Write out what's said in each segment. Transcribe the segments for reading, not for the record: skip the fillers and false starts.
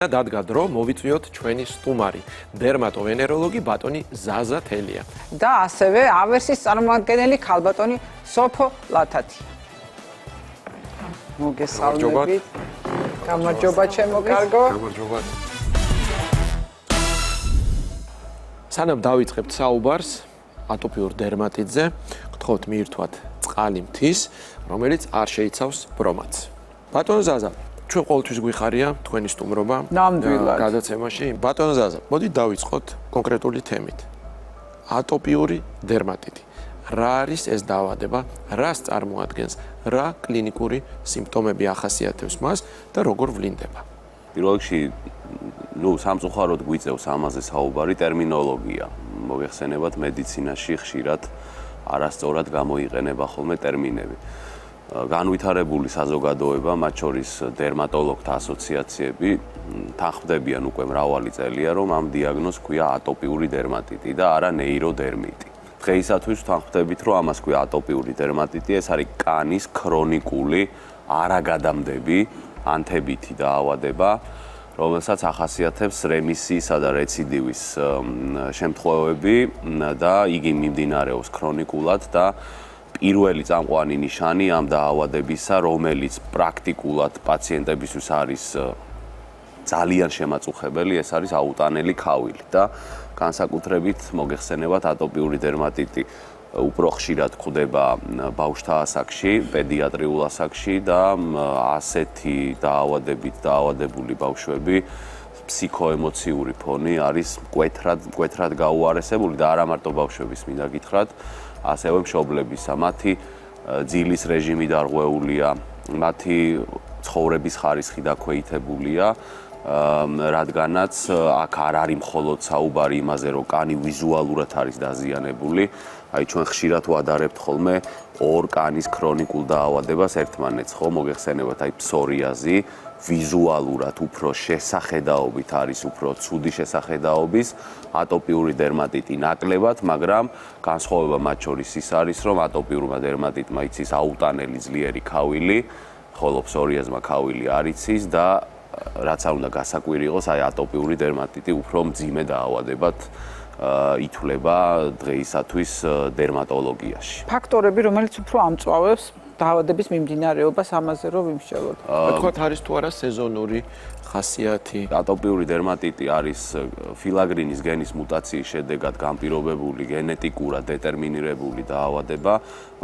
დადგა დრო მოვიწვიოთ ჩვენი სტუმარი, დერმატოვენეროლოგი ბატონი ზაზა თელია. და ასევე ავერსის წარმომადგენელი ქალბატონი სოფო ლათათი. მოგესალმებით. გამარჯობა ჩემო კარგო. გამარჯობა. სანამ დავიწყებთ საუბარს ატოპიურ დერმატიტზე, გთხოვთ მიირთვათ წყალი მთის, რომელიც არ შეიცავს ბრომატს. ბატონ ზაზა, ჩვენ ყოველთვის გვიხარია თქვენი სტუმრობა გადაცემაში. ბატონ ზაზა, მოდით დავიწყოთ კონკრეტული თემით. ატოპიური დერმატიტი. რა არის ეს დაავადება, რას წარმოადგენს, რა კლინიკური სიმპტომები ახასიათებს მას და როგორ ვლინდება? პირველ რიგში, სამწუხაროდ გვიწევს ამაზე საუბარი ტერმინოლოგია. მოგეხსენებათ, მედიცინაში ხშირად არასწორად გამოიყენება ხოლმე ტერმინები. განვითარებული საზოგადოება, მათ შორის დერმატოლოგთა ასოციაციები, თანხმდებიან უკვე მრავალი წელია, რომ ამ დიაგნოზს ჰქვია ატოპიური დერმატიტი და არა ნეიროდერმიტი. დღეისათვის თანხმდებით, რომ ამას ჰქვია ატოპიური დერმატიტი, ეს არის კანის ქრონიკული, არაგადამდები, ანთებითი დაავადება, რომელსაც ახასიათებს რემისიისა და რეციდივის შემთხვევები და იგი მიმდინარეობს ქრონიკულად და პირველი წამყვანი ნიშანი ამ დაავადებისა, რომელიც პრაქტიკულად პაციენტებისთვის არის ძალიან შემაწუხებელი, ეს არის აუტანელი ქავილი და განსაკუთრებით მოგეხსენებათ ატოპიური დერმატიტი უფრო ხშირად გვხვდება ბავშვთა ასაკში, პედიატრიულ ასაკში და ასეთი დაავადებით დაავადებული ბავშვები ფსიქოემოციური ფონი არის მკვეთრად გაუარესებული და არა მარტო ბავშვების მინდა გითხრათ, ასევე მშობლებისა. მათი ძილის რეჟიმი დარღვეულია, მათი ცხოვრების ხარისხი დაქვეითებულია, რადგანაც აქ არ არის მხოლოდ საუბარი იმაზე, რომ კანი ვიზუალურად არის დაზიანებული. აი ჩვენ ხშირად ვადარებთ ხოლმე ორ კანის ქრონიკულ დაავადებას ერთმანეთს, ხო, მოგეხსენებათ, აი ფსორიაზი ვიზუალურად უფრო შესახედაობით არის უფრო ცუდი შესახედაობის, ატოპიური დერმატიტი ნაკლებად, მაგრამ განსხვავება მათ შორის ის არის, რომ ატოპიურმა დერმატიტმა იცის აუტანელი ძლიერი ქავილი, ხოლო ფსორიაზმა ქავილი არ იცის და რაც არ უნდა გასაკვირი იყოს, აი ატოპიური დერმატიტი უფრო მძიმე დაავადებად ითვლება დღეისათვის დერმატოლოგიაში. ფაქტორები, რომელიც უფრო ამწვავებს დაავადების მიმდინარეობას, ამაზე რომ ვიმსჯელოთ. თქვათ არის თუ არა სეზონური ხასიათი? ატოპიური დერმატიტი არის ფილაგრინის გენის მუტაციის შედეგად განპირობებული გენეტიკურად დეტერმინირებული დაავადება.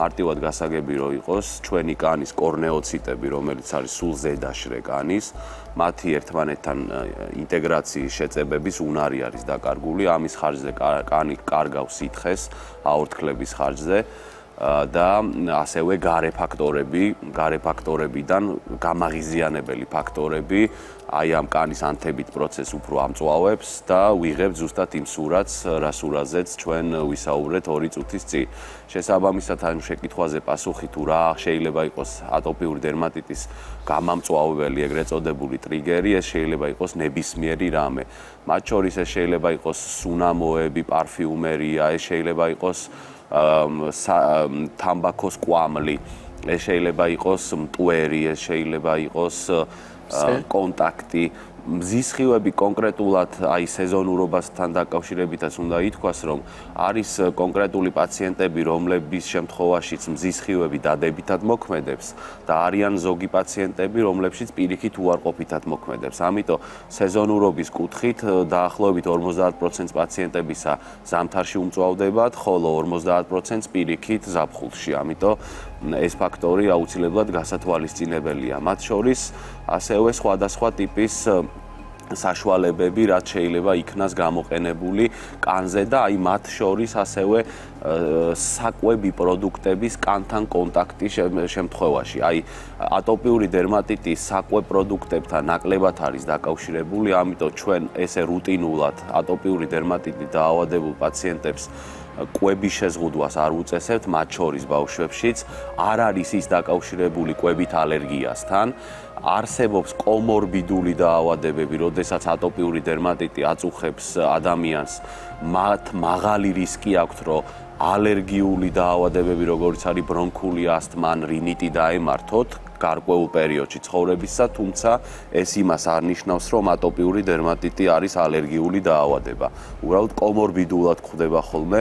მარტივად გასაგები რომ იყოს ჩვენი კანის კორნეოციტები, რომელიც არის სულ ზედაშრე კანის, მათი ერთმანეთთან ინტეგრაციის შეწებების უნარი არის დაკარგული, ამის ხარჯზე კანი კარგავს სითხეს აორთქლების ხარჯზე. და ასევე გარე ფაქტორებიდან გამაღიზიანებელი ფაქტორები აი ამ კანის ანთებით პროცესს უფრო ამწვავებს და ვიღებთ ზუსტად იმ სურათს, რა სურათზეც ჩვენ ვისაუბრეთ 2 წუთის წინ. შესაბამისად ამ შეკითხვაზე პასუხი თუ რა შეიძლება იყოს ატოპიური დერმატიტის გამამწვავებელი, ეგრეთ წოდებული ტრიგერი, ეს შეიძლება იყოს ნებისმიერი რამე. მათ შორის ეს შეიძლება იყოს სუნამოები, პარფიუმერია, ეს შეიძლება იყოს თამბაქოს კვამლი, ეს შეიძლება იყოს მტვერი, ეს შეიძლება იყოს კონტაქტი. მზისხივები კონკრეტულად აი სეზონურობასთან დაკავშირებითაც უნდა ითქვას, რომ არის კონკრეტული პაციენტები, რომლების შემთხვევაშიც მზისხივები დადებითად მოქმედებს და არიან ზოგი პაციენტები, რომლებშიც პირიქით უარყოფითად მოქმედებს. ამიტომ სეზონურობის კუთხით დაახლოებით 50% პაციენტებისა ზამთარში უმწვავდებათ, ხოლო 50% პირიქით ზაფხულში. ამიტომ ეს ფაქტორი აუცილებლად გასათვალისწინებელია. მათ შორის ასევე სხვადასხვა ტიპის საშუალებები, რაც შეიძლება იქნას გამოყენებული კანზე და აი მათ შორის ასევე საკვები პროდუქტების კანთან კონტაქტის შემთხვევაში. აი ატოპიური დერმატიტი საკვებ პროდუქტებთან ნაკლებად არის დაკავშირებული, ამიტომ ჩვენ ესე რუტინულად ატოპიური დერმატიტით დაავადებულ პაციენტებს კვების შეზღუდვას არ უწესებთ, მათ შორის ბავშვებშიც არ არის ის დაკავშირებული კვებით ალერგიასთან. არსებობს კომორბიდული დაავადებები, როდესაც ატოპიური დერმატიტი აწუხებს ადამიანს, მათ მაღალი რისკი აქვთ, რომ ალერგიული დაავადებები, როგორც არის ბრონქული ასთმა, რინიტი დაემართოთ, გარკვეულ პერიოდში ცხოვრებისა, თუმცა ეს იმას არ ნიშნავს, რომ ატოპიური დერმატიტი არის ალერგიული დაავადება. უბრალოდ კომორბიდულად გვხვდება ხოლმე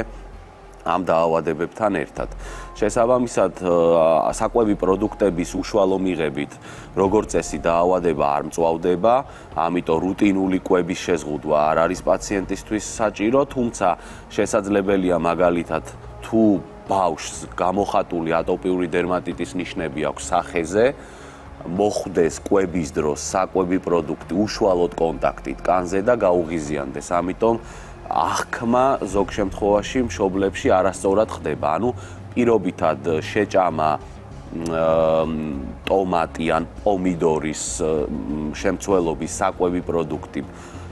ამ დაავადებებთან ერთად. შესაბამისად, საკვები პროდუქტების უშუალო მიღებით, როგორც წესი დაავადება არ მწვავდება, ამიტომ რუტინული კვების შეზღუდვა არ არის პაციენტისთვის საჭირო, თუმცა შესაძლებელია მაგალითად თუ ბავშვს გამოხატული ატოპიური დერმატიტის ნიშნები აქვს სახეზე, მოხვდეს კვების დროს საკვები პროდუქტი უშუალოდ კონტაქტით კანზე და გაუღიზიანდეს. ამიტომ აღქმა ზოგ შემთხვევაში მშობლებში არასწორად ხდება. ანუ პირობითად შეჭამა ტომატი ან პომიდორის შემცველობის საკვები პროდუქტი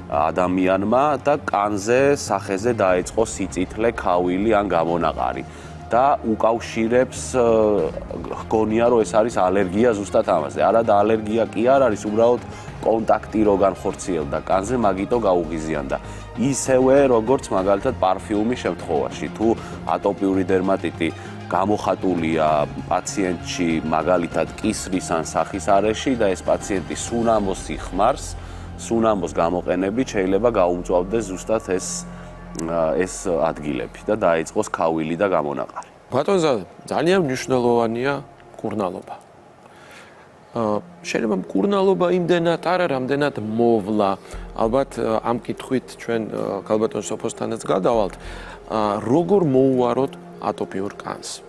ადამიანმა და კანზე, სახეზე დაეწყო სიწითლე, ქავილი ან გამონაყარი. და უკავშირებს გონია რომ ეს არის ალერგია ზუსტად ამაზე. არა და ალერგია კი არ არის, უბრალოდ კონტაქტი რო განხორციელდა კანზე, მაგიტო გაუღიზიანდა. ისევე როგორც მაგალითად პარფიუმის შემთხვევაში, თუ ატოპიური დერმატიტი გამოხატულია პაციენტში მაგალითად კისრის ან სახის არეში და ეს პაციენტი სუნამოს იხმარს, სუნამოს გამოყენებით შეიძლება გაუმწვავდეს ზუსტად ეს ადგილები და დაეწყოს ქავილი და გამონაყარი. ბატონო, ძალიან მნიშვნელოვანია მკურნალობა. შეიძლება მკურნალობა იმდენად არა, რამდენად მოვლა. ალბათ ამ კითხვით ჩვენ ქალბატონ სოფოსთანაც გადავალთ. როგორ მოუვაროთ ატოპიურ კანს?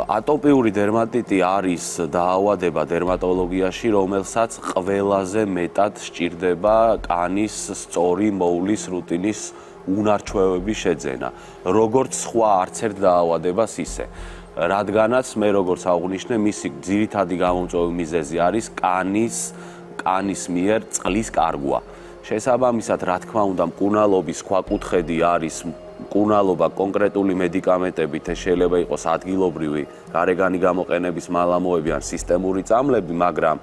ატოპიური დერმატიტი არის დაავადება დერმატოლოგიაში, რომელსაც ყველაზე მეტად სჭირდება კანის სწორი მოვლის რუტინის უნარჩვევების შეძენა. როგორც სხვა არც ერთ დაავადებას ისე. რადგანაც მე როგორც აღვნიშნე, მისი ძირითადი გამომწვევი მიზეზი არის კანის მიერ წყლის კარგვა. შესაბამისად, რა თქმა უნდა, მკურნალობის ქვაკუთხედი არის მკურნალობა კონკრეტული მედიკამენტებით, შეიძლება იყოს ადგილობრივი გარეგანი გამოყენების მალამოები ან სისტემური წამლები, მაგრამ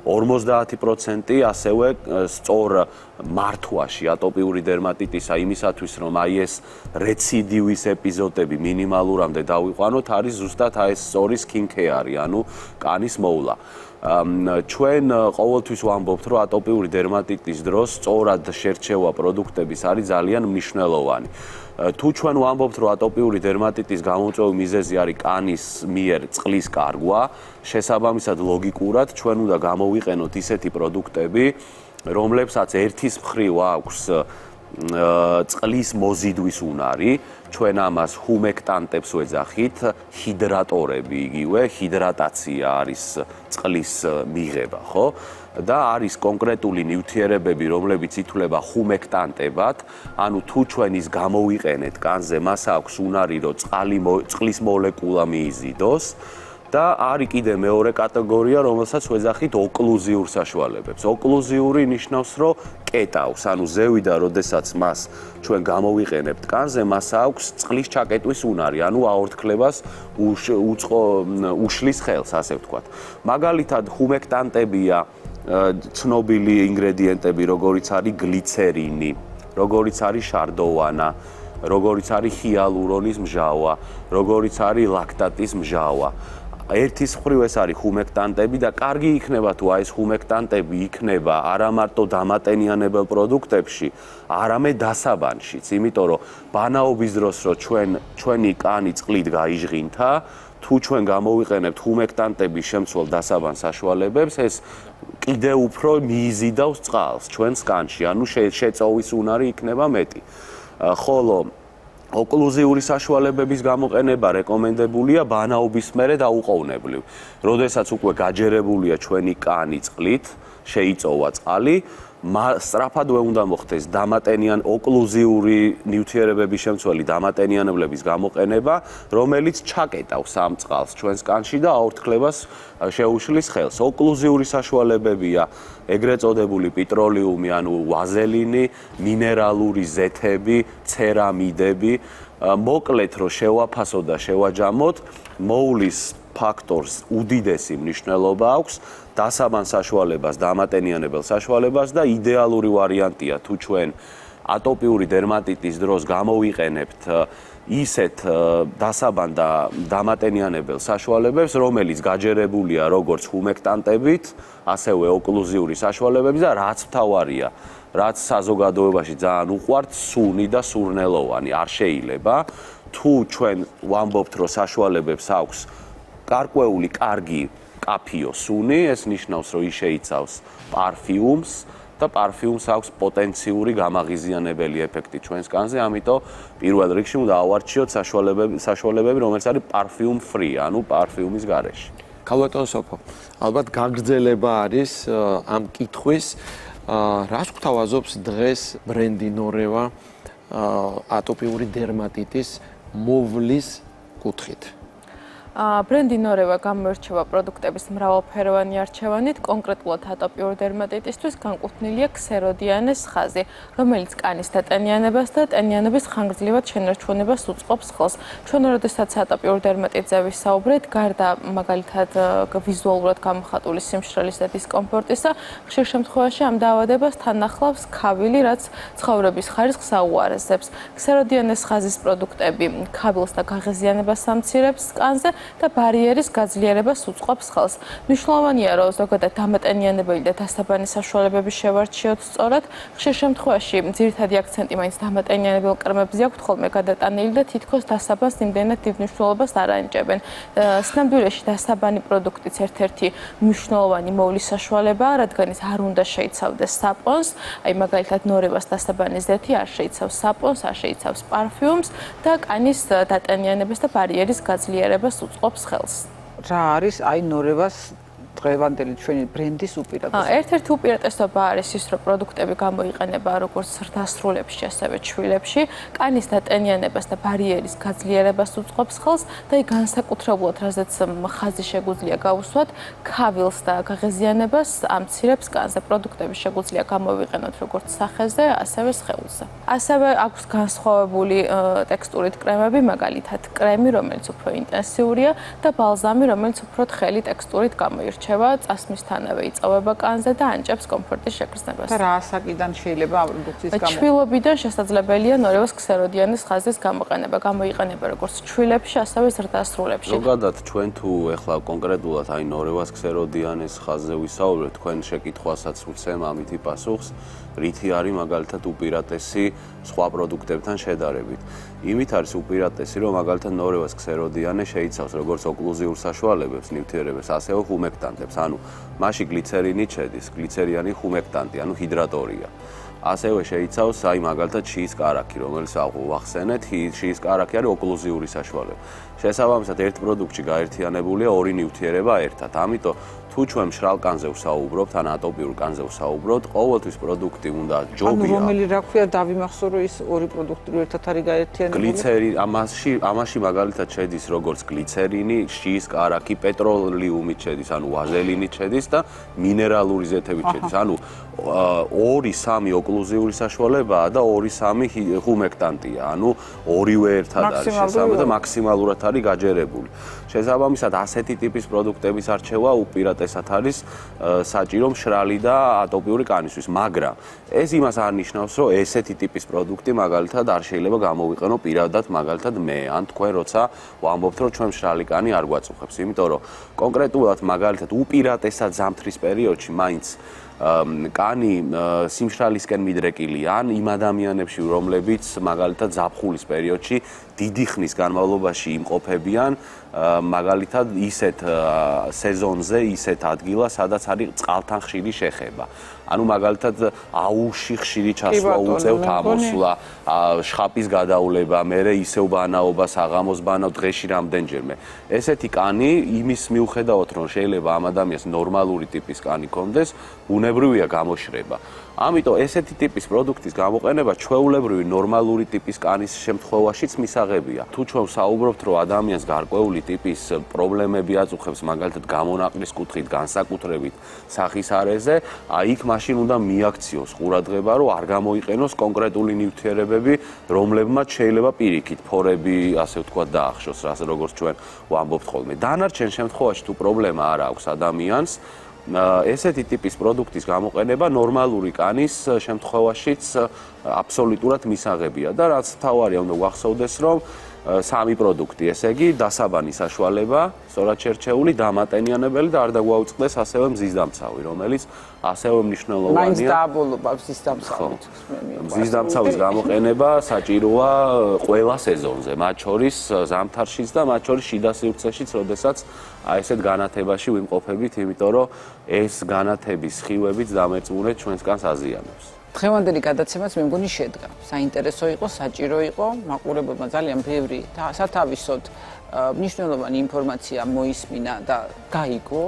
50% ასევე სწორ მართვაში ატოპიური დერმატიტისა იმისათვის, რომ აი ეს რეციდივის ეპიზოდები მინიმალურამდე დავიყვანოთ, არის ზუსტად აი ეს სწორი skin care, ანუ კანის მოვლა. ჩვენ ყოველთვის ვამბობთ, რომ ატოპიური დერმატიტის დროს სწორად შერჩევა პროდუქტების არის ძალიან მნიშვნელოვანი. თუ ჩვენ ვამბობთ, რომ ატოპიური დერმატიტის გამომწვევი მიზეზი არის კანის მიერ წყლის კარგვა, შესაბამისად ლოგიკურად ჩვენ უნდა გამოვიყენოთ ისეთი პროდუქტები, რომლებსაც ერთის მხრივ აქვს წყლის მოზიდვის უნარი, ჩვენ ამას ჰუმექტანტებს ვეძახით, ჰიდრატორები იგივე, ჰიდრატაცია არის წყლის მიღება, ხო? და არის კონკრეტული ნივთიერებები, რომლებიც ითვლება ჰუმექტანტებად, ანუ თუ ჩვენ ის გამოვიყენეთ კანზე, მას აქვს უნარი, რომ წყლის მოლეკულა მიიზიდოს. და არის კიდე მეორე კატეგორია, რომელსაც ვეძახით ოკლუზიურ საშუალებებს. ოკლუზიური ნიშნავს, რომ კეტავს, ანუ ზევიდან, როდესაც მას ჩვენ გამოვიყენებთ კანზე, მას აქვს წყლის ჩაკეტვის უნარი, ანუ აორთქლებას უშლის ხელს, ასე ვთქვათ. მაგალითად, ჰუმექტანტებია ცნობილი ინგრედიენტები, როგორიც არის გლიცერინი, როგორიც არის შარდოვანა, როგორიც არის ჰიალურონის მჟავა, როგორიც არის ლაქტატის მჟავა. ერთის მხრივ ეს არის ჰუმექტანტები და კარგი იქნება თუ აი ეს ჰუმექტანტები იქნება არა მარტო დამატენიანებელ პროდუქტებში, არამედ დასაბანშიც, იმიტომ რომ ბანაობის დროს რომ ჩვენი კანი წყლით გაიჟღინთა, თუ ჩვენ გამოვიყენებთ ჰუმექტანტების შემცველ დასაბან საშუალებებს, ეს კიდე უფრო მიიზიდავს წყალს ჩვენს კანში, ანუ შეწოვის უნარი იქნება მეტი. ხოლო ოკლუზიური საშუალებების გამოყენება რეკომენდებულია ბანაობის მერე დაუყოვნებლივ. როდესაც უკვე გაჯერებულია ჩვენი კანი წყლით, შეიწოვა წყალი, სწრაფადვე უნდა მოხდეს ოკლუზიური ნივთიერებების შემცველი დამატენიანებლების გამოყენება, რომელიც ჩაკეტავს ამ წყალს ჩვენს კანში და აორთქლებას შეუშლის ხელს. ოკლუზიური საშუალებებია ეგრეთ წოდებული პეტროლიუმი, ანუ ვაზელინი, მინერალური ზეთები, ცერამიდები. მოკლედ რომ შევაფასოთ და შევაჯამოთ, მოვლის ფაქტორს უდიდესი მნიშვნელობა აქვს დასაბან საშუალებას, დამატენიანებელ საშუალებას და იდეალური ვარიანტია თუ ჩვენ ატოპიური დერმატიტის დროს გამოვიყენებთ ისეთ დასაბან და დამატენიანებელ საშუალებებს, რომელიც გაჯერებულია როგორც ჰუმექტანტებით, ასევე ოკლუზიური საშუალებებით და რაც მთავარია, რაც საზოგადოებაში ძალიან უყვართ, სუნი და სურნელოვანი, არ შეიძლება თუ ჩვენ ვამბობთ, რომ საშუალებებს აქვს გარკვეული კარგი კაფიო სუნი, ეს ნიშნავს, რომ ის შეიცავს პარფიუმს და პარფიუმს აქვს პოტენციური გამაღიზიანებელი ეფექტი ჩვენს კანზე, ამიტომ პირველ რიგში უნდა ავარჩიოთ საშუალებები, რომელიც არის პარფიუმ ფრი, ანუ პარფიუმის გარეშე. ქალბატონ სოფო, ალბათ გაგრძელება არის ამ კითხვის, რას გვთავაზობს დღეს ბრენდი ნორევა ატოპიური დერმატიტის მოვლის კუთხით? ბრენდი ნორევა გამოირჩევა პროდუქტების მრავალფეროვანი არჩევანით, კონკრეტულად ატოპიურ დერმატიტისთვის განკუთვნილია ქსეროდიანეს ხაზი, რომელიც კანის დატენიანებას და ტენიანების ხანგრძლივად შენარჩუნებას უწყობს ხელს. ჩვენ როდესაც ატოპიურ დერმატიტზე ვისაუბრეთ, გარდა მაგალითად ვიზუალურად გამოხატული სიმშრალის და დისკომფორტისა, ხშირ შემთხვევაში ამ დაავადებას თან ახლავს ქავილი, რაც ცხოვრების ხარისხს აუარესებს. ქსეროდიანეს ხაზის პროდუქტები ქავილს და გაღიზიანებას ამცირებს კანზე და ბარიერის გაძლიერებას უწყობს ხელს. მნიშვნელოვანია, რომ ზოგადად დამატენიანებელი და დასაბანი საშუალებები შევარჩიოთ სწორად. ხშირ შემთხვევაში ძირითადი აქცენტი მაინც დამატენიანებელ კრემებზე აქვთ ხოლმე გადატანილი და თითქოს დასაბანს იმდენად დიდ მნიშვნელობას არ ანიჭებენ. სინამდვილეში დასაბანი პროდუქტიც ერთ-ერთი მნიშვნელოვანი მოვლის საშუალებაა, რადგან ის არ უნდა შეიცავდეს საპონს, აი მაგალითად ნორევას დასაბანი ზეთი არ შეიცავს საპონს, არ შეიცავს პარფიუმს და კანის დატენიანებას და ბარიერის გაძლიერებას უწყობს ხელს. რა არის აი ნორევას დღევანდელი ჩვენი ბრენდის უპირატესობა? ერთ-ერთი უპირატესობა არის ის, რომ პროდუქტები გამოიყენება როგორც ზრდასრულებში, ასევე ჩვილებში, კანის დატენიანებას და ბარიერის გაძლიერებას უწყობს ხელს და იქ განსაკუთრებულად, რაზეც ხაზი შეგვიძლია გავუსვათ, ქავილს და გაღიზიანებას ამცირებს კანზე. პროდუქტები შეგვიძლია გამოვიყენოთ როგორც სახეზე, ასევე სხეულზე. ასევე აქვს განსხვავებული ტექსტურით კრემები, მაგალითად კრემი, რომელიც უფრო ინტენსიურია და ბალზამი, რომელიც უფრო თხელი ტექსტურით გამოირჩევა. წასმისთანავე იწოვება კანზე და ანიჭებს კომფორტის შეგრძნებას. და რა ასაკიდან შეიძლება ამ პროდუქციის გამოყენება? ჩვილობიდან შესაძლებელია ნორევას ქსეროდიანის ხაზის გამოყენება. გამოიყენება როგორც ჩვილებში, ასევე ზრდასრულებში. ზოგადად ჩვენ თუ ეხლა კონკრეტულად აი ნორევას ქსეროდიანის ხაზზე ვისაუბრებთ, თქვენ შეკითხვასაც ვცემ ამითი პასუხს, რითი არის მაგალითად უპირატესი სხვა პროდუქტებთან შედარებით. იმით არის უპირატესი, რომ მაგალითად ნორევას ქსეროდიანე შეიცავს როგორც ოკლუზიურ საშუალებებს, ნივთიერებებს, ასევე ჰუმექტანტებს, ანუ მასში გლიცერინი ჩედის, გლიცერიანი ჰუმექტანტი, ანუ ჰიდრატორია. ასევე შეიცავს აი მაგალითად შიის კარაქი, რომელიც ვახსენეთ, შიის კარაქი არის ოკლუზიური საშუალება. შესაბამისად, ერთ პროდუქტში გაერთიანებულია ორი ნივთიერება ერთად. ამიტომ თუ ჩვენ მშრალ კანზე ვსაუბრობთ, ან ატოპიურ კანზე ვსაუბრობთ, ყოველთვის პროდუქტი უნდა ჯობია. ანუ რომელი რა ქვია, დავიმახსოვრო, რომ ის ორი პროდუქტი ერთად არის გაერთიანებული? გლიცერინი, ამაში მაგალითად შედის როგორც გლიცერინი, შიის კარაქი, პეტროლიუმი შედის, ანუ ვაზელინი შედის და მინერალური ზეთები შედის. ანუ 2-3 ოკლუზიური საშუალებაა და 2-3 ჰუმექტანტია, ანუ ორივე ერთად არის შესაძლებელი და მაქსიმალურად არის გაჯერებული. შესაბამისად, ასეთი ტიპის პროდუქტების არჩევა უპირატესად არის საჭირო მშრალი და ატოპიური კანისთვის, მაგრამ ეს იმას არ ნიშნავს, რომ ესეთი ტიპის პროდუქტი მაგალითად არ შეიძლება გამოვიყენო პირადად მაგალითად მე, ან თქვენ როცა ვამბობთ, რომ ჩვენ მშრალი კანი არ გვაწუხებს, იმიტომ რომ კონკრეტულად მაგალითად უპირატესად ზამთრის პერიოდში მაინც კანი სიმშრალისკენ მიდრეკილია, ან იმ ადამიანებში, რომლებიც მაგალითად ზაფხულის პერიოდში დიდი ხნის განმავლობაში იმყოფებიან, მაგალითად ისეთ სეზონზე, ისეთ ადგილას, სადაც არის წყალთან ხშირი შეხება. ანუ მაგალითად აუში ხშირი ჩასვლა უწევთ ამოსვლა, შხაპის გადავლება, მერე ისევ ბანაობა, საღამოს ბანავ დღეში რამდენჯერმე. ესეთი კანი იმის მიუხედავად, რომ შეიძლება ამ ადამიანს ნორმალური ტიპის კანი ჰქონდეს, ბუნებრივია გამოშრება. ამიტომ ესეთი ტიპის პროდუქტის გამოყენება ჩვეულებრივი ნორმალური ტიპის კანის შემთხვევაშიც მისაღებია. თუ ჩვენ საუბრობთ, რომ ადამიანს გარკვეული ტიპის პრობლემები აწუხებს, მაგალითად გამონაყრის კუთხით, განსაკუთრებით სახის არეზე, აი იქ მაშინ უნდა მიაქციოს ყურადღება, რომ არ გამოიყენოს კონკრეტული ნივთიერებები, რომლებმაც შეიძლება პირიქით ფორები, ასე ვთქვათ, დაახშოს, როგორც ჩვენ ვამბობთ ხოლმე. დანარჩენ შემთხვევაში თუ პრობლემა არ აქვს ადამიანს, ესეთი ტიპის პროდუქტის გამოყენება ნორმალური კანის შემთხვევაშიც აბსოლუტურად მისაღებია და რაც თავარია უნდა გვახსოვდეს, რომ სამი პროდუქტი, ესე იგი დასაბანი საშუალება, სწორად შერჩეული, დამატენიანებელი და არ დაგვაუწყდეს ასევე მზის დამცავი, რომელიც ასევე მაინც მნიშვნელოვანია. დააბოლობა მზის დამცავით. მზის დამცავის გამოყენება საჭიროა ყველა სეზონზე, მათ შორის ზამთარშიც და მათ შორის შიდა სივრცეშიც, როდესაც აი ესეთ განათებაში ვიმყოფებით, იმიტომ რომ ეს განათების სხივებიც დამერწმუნეთ ჩვენსკანს აზიანებს. დღევანდელი გადაცემაც მე მგონი შედგა. საინტერესო იყო, საჭირო იყო, მაყურებელმა ძალიან ბევრი სათავისოდ მნიშვნელოვანი ინფორმაცია მოისმინა და გაიგო.